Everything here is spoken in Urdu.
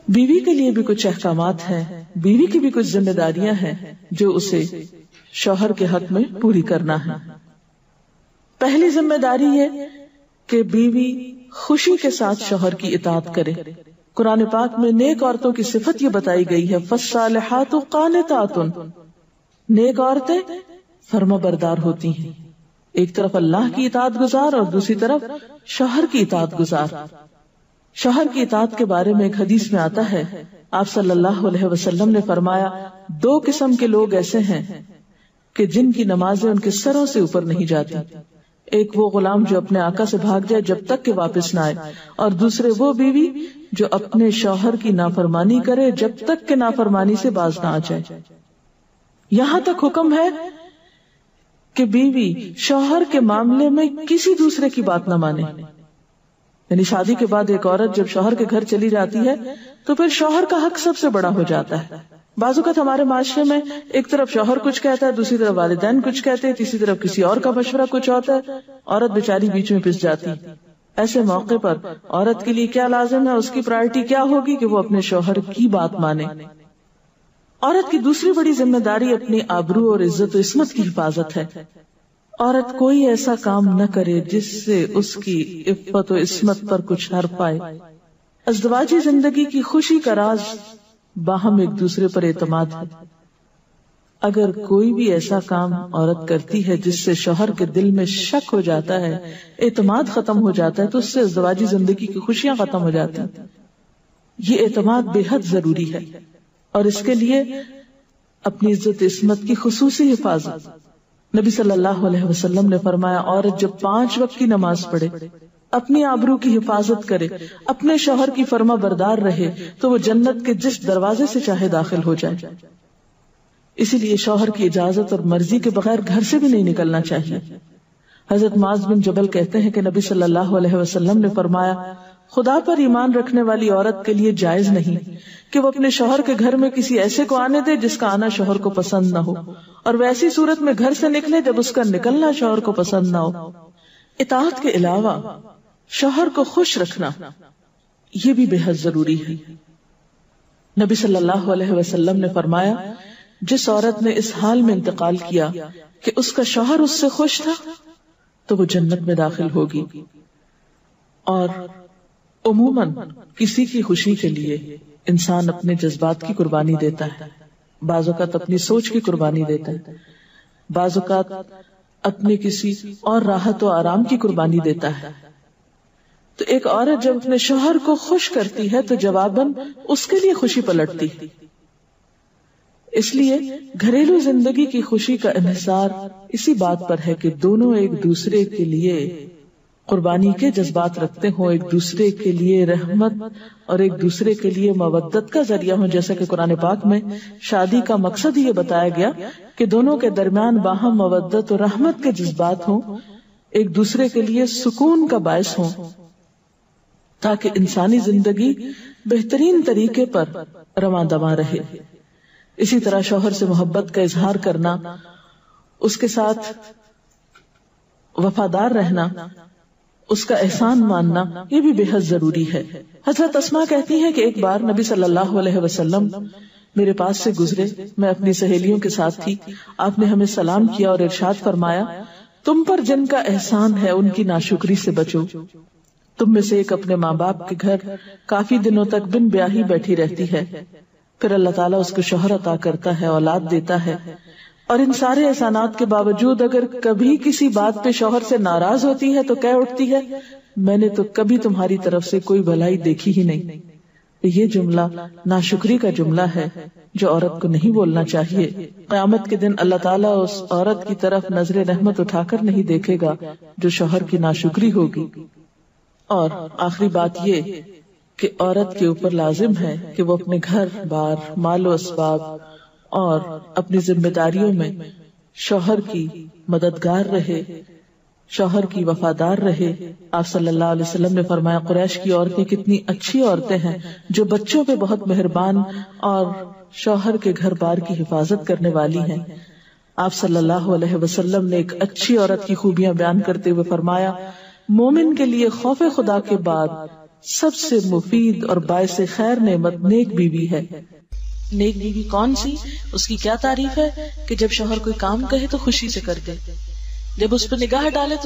بیوی کے لیے بھی کچھ احکامات ہیں، بیوی کی بھی کچھ ذمہ داریاں ہیں جو اسے شوہر کے حق میں پوری کرنا ہے۔ پہلی ذمہ داری یہ کہ بیوی خوشی کے ساتھ شوہر کی اطاعت کرے۔ قرآن پاک میں نیک عورتوں کی صفت یہ بتائی گئی ہے، فالصالحات قانتات، نیک عورتیں فرما بردار ہوتی ہیں، ایک طرف اللہ کی اطاعت گزار اور دوسری طرف شوہر کی اطاعت گزار۔ شوہر کی اطاعت کے بارے میں ایک حدیث میں آتا ہے، آپ صلی اللہ علیہ وسلم نے فرمایا، دو قسم کے لوگ ایسے ہیں کہ جن کی نمازیں ان کے سروں سے اوپر نہیں جاتی، ایک وہ غلام جو اپنے آقا سے بھاگ جائے جب تک کہ واپس نہ آئے، اور دوسرے وہ بیوی جو اپنے شوہر کی نافرمانی کرے جب تک کہ نافرمانی سے باز نہ آ جائے۔ یہاں تک حکم ہے کہ بیوی شوہر کے معاملے میں کسی دوسرے کی بات نہ مانے، یعنی شادی کے بعد ایک عورت جب شوہر کے گھر چلی جاتی ہے تو پھر شوہر کا حق سب سے بڑا ہو جاتا ہے۔ بعض اوقات ہمارے معاشرے میں ایک طرف شوہر کچھ کہتا ہے، دوسری طرف والدین کچھ کہتے ہیں، تیسری طرف کسی اور کا مشورہ کچھ ہوتا ہے، عورت بیچاری بیچ میں پس جاتی۔ ایسے موقع پر عورت کے لیے کیا لازم ہے، اس کی پرائرٹی کیا ہوگی کہ وہ اپنے شوہر کی بات مانے۔ عورت کی دوسری بڑی ذمہ داری اپنی آبرو اور عزت و عصمت کی حفاظت ہے۔ عورت کوئی ایسا کام نہ کرے جس سے اس کی عفت و عصمت پر کچھ حرف آئے۔ ازدواجی زندگی کی خوشی کا راز باہم ایک دوسرے پر اعتماد ہے۔ اگر کوئی بھی ایسا کام عورت کرتی ہے جس سے شوہر کے دل میں شک ہو جاتا ہے، اعتماد ختم ہو جاتا ہے، تو اس سے ازدواجی زندگی کی خوشیاں ختم ہو جاتی ہیں۔ یہ اعتماد بے حد ضروری ہے، اور اس کے لیے اپنی عزت عصمت کی خصوصی حفاظت۔ نبی صلی اللہ علیہ وسلم نے فرمایا، عورت جب 5 وقت کی نماز پڑھے، اپنی آبرو کی حفاظت کرے، اپنے شوہر کی فرما بردار رہے، تو وہ جنت کے جس دروازے سے چاہے داخل ہو جائے۔ اسی لیے شوہر کی اجازت اور مرضی کے بغیر گھر سے بھی نہیں نکلنا چاہیے۔ حضرت معاذ بن جبل کہتے ہیں کہ نبی صلی اللہ علیہ وسلم نے فرمایا، خدا پر ایمان رکھنے والی عورت کے لیے جائز نہیں کہ وہ اپنے شوہر کے گھر میں کسی ایسے کو آنے دے جس کا آنا شوہر کو پسند نہ ہو، اور ویسی صورت میں گھر سے نکلے جب اس کا نکلنا شوہر کو پسند نہ ہو۔ اطاعت کے علاوہ شوہر کو خوش رکھنا یہ بھی بے حد ضروری ہے۔ نبی صلی اللہ علیہ وسلم نے فرمایا، جس عورت نے اس حال میں انتقال کیا کہ اس کا شوہر اس سے خوش تھا تو وہ جنت میں داخل ہوگی۔ اور عموماً کسی کی خوشی کے لیے انسان اپنے جذبات کی قربانی دیتا ہے، بعض اوقات اپنی سوچ کی قربانی دیتا ہے، بعض اوقات اپنے کسی اور راحت و آرام کی قربانی دیتا ہے۔ تو ایک عورت جب اپنے شوہر کو خوش کرتی ہے تو جواباً اس کے لیے خوشی پلٹتی۔ اس لیے گھریلو زندگی کی خوشی کا انحصار اسی بات پر ہے کہ دونوں ایک دوسرے کے لیے قربانی کے جذبات رکھتے ہوں، ایک دوسرے کے لیے رحمت اور ایک دوسرے کے لیے مودت کا ذریعہ ہوں، جیسا کہ قرآن پاک میں شادی کا مقصد یہ بتایا گیا کہ دونوں کے درمیان باہم مودت اور رحمت کے جذبات ہوں، ایک دوسرے کے لیے سکون کا باعث ہوں، تاکہ انسانی زندگی بہترین طریقے پر رواں دواں رہے۔ اسی طرح شوہر سے محبت کا اظہار کرنا، اس کے ساتھ وفادار رہنا، اس کا احسان ماننا، یہ بھی بے حد ضروری ہے۔ حضرت اسماء کہتی ہیں کہ ایک بار نبی صلی اللہ علیہ وسلم میرے پاس سے گزرے، میں اپنی سہیلیوں کے ساتھ تھی، آپ نے ہمیں سلام کیا اور ارشاد فرمایا، تم پر جن کا احسان ہے ان کی ناشکری سے بچو۔ تم میں سے ایک اپنے ماں باپ کے گھر کافی دنوں تک بن بیاہی بیٹھی رہتی ہے، پھر اللہ تعالیٰ اس کو شوہر عطا کرتا ہے، اولاد دیتا ہے، اور ان سارے احسانات کے باوجود اگر کبھی کسی بات پہ شوہر سے ناراض ہوتی ہے تو کہہ اٹھتی ہے، میں نے تو کبھی تمہاری طرف سے کوئی بھلائی دیکھی ہی نہیں۔ یہ جملہ ناشکری کا جملہ ہے جو عورت کو نہیں بولنا چاہیے۔ قیامت کے دن اللہ تعالیٰ اس عورت کی طرف نظر رحمت اٹھا کر نہیں دیکھے گا جو شوہر کی ناشکری ہوگی۔ اور آخری بات یہ کہ عورت کے اوپر لازم ہے کہ وہ اپنے گھر بار، مال و اسباب اور اپنی ذمہ داریوں میں شوہر کی مددگار رہے، شوہر کی وفادار رہے۔ آپ صلی اللہ علیہ وسلم نے فرمایا، قریش کی عورتیں کتنی اچھی عورتیں ہیں جو بچوں پہ بہت مہربان اور شوہر کے گھر بار کی حفاظت کرنے والی ہیں۔ آپ صلی اللہ علیہ وسلم نے ایک اچھی عورت کی خوبیاں بیان کرتے ہوئے فرمایا، مومن کے لیے خوف خدا کے بعد سب سے مفید اور باعث خیر نعمت نیک بیوی ہے۔ نیک بیوی کون سی؟ اس کی کیا تعریف ہے کہ جب شوہر کوئی کام کہے تو خوشی سے کر دے، جب اس پہ نگاہ ڈالے تو